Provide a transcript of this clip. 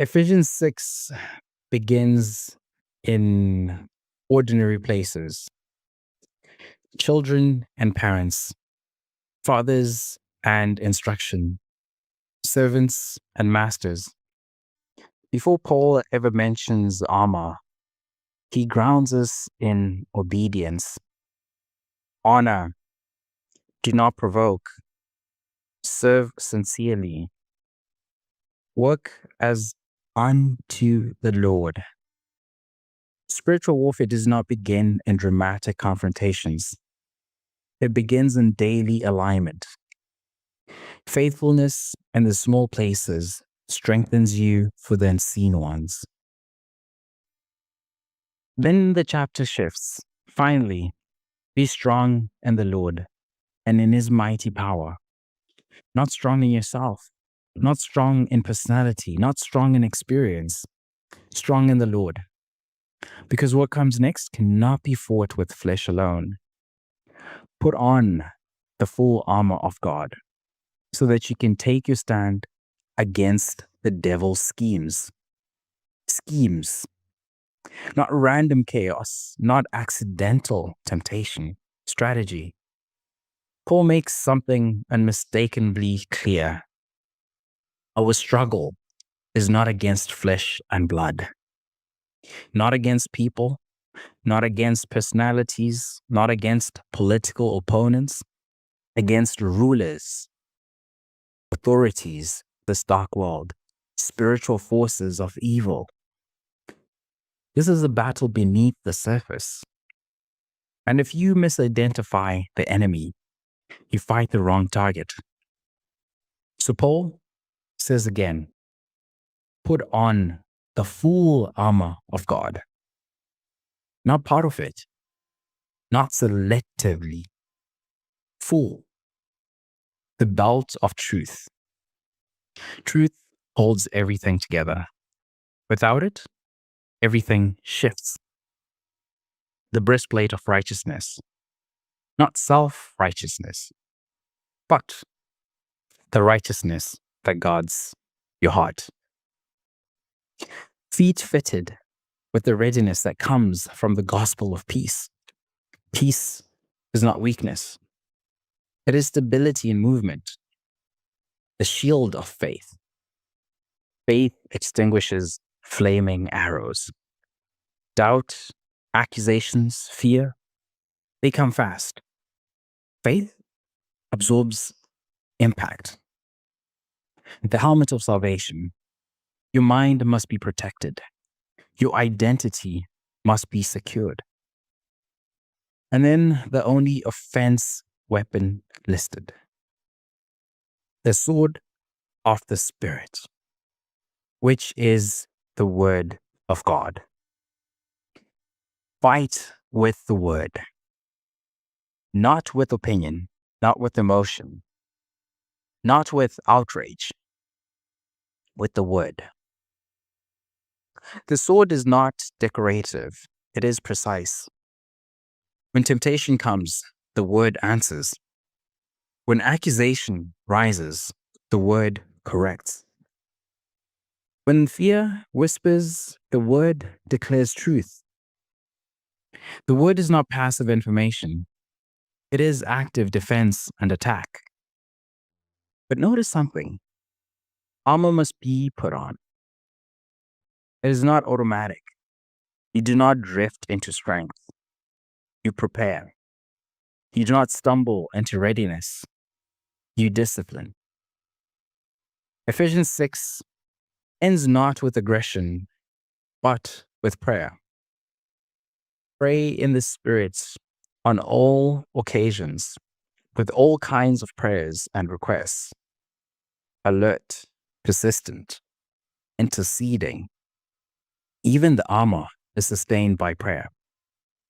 Ephesians 6 begins in ordinary places, children and parents, fathers and instruction, servants and masters. Before Paul ever mentions armor, he grounds us in obedience, honor, do not provoke, serve sincerely, work as unto the Lord. Spiritual warfare does not begin in dramatic confrontations. It begins in daily alignment. Faithfulness in the small places strengthens you for the unseen ones. Then the chapter shifts. Finally, be strong in the Lord and in his mighty power. Not strong in yourself, not strong in personality, not strong in experience, strong in the Lord. Because what comes next cannot be fought with flesh alone. Put on the full armor of God so that you can take your stand against the devil's schemes. Schemes, not random chaos, not accidental temptation, strategy. Paul makes something unmistakably clear. Our struggle is not against flesh and blood, not against people, not against personalities, not against political opponents, against rulers, authorities, this dark world, spiritual forces of evil. This is a battle beneath the surface. And if you misidentify the enemy, you fight the wrong target. So Paul says again, put on the full armor of God. Not part of it, not selectively. Full. The belt of truth. Truth holds everything together. Without it, everything shifts. The breastplate of righteousness. Not self-righteousness, but the righteousness that guards your heart. Feet fitted with the readiness that comes from the gospel of peace. Peace is not weakness. It is stability in movement. The shield of faith. Faith extinguishes flaming arrows. Doubt, accusations, fear, they come fast. Faith absorbs impact. The helmet of salvation. Your mind must be protected. Your identity must be secured. And then the only offense weapon listed. The sword of the Spirit, which is the word of God. Fight with the word. Not with opinion, not with emotion, not with outrage, with the word. The sword is not decorative, it is precise. When temptation comes, the word answers. When accusation rises, the word corrects. When fear whispers, the word declares truth. The word is not passive information. It is active defense and attack. But notice something. Armor must be put on. It is not automatic. You do not drift into strength. You prepare. You do not stumble into readiness. You discipline. Ephesians 6 ends not with aggression, but with prayer. Pray in the Spirit on all occasions, with all kinds of prayers and requests. Alert, persistent, interceding. Even the armor is sustained by prayer.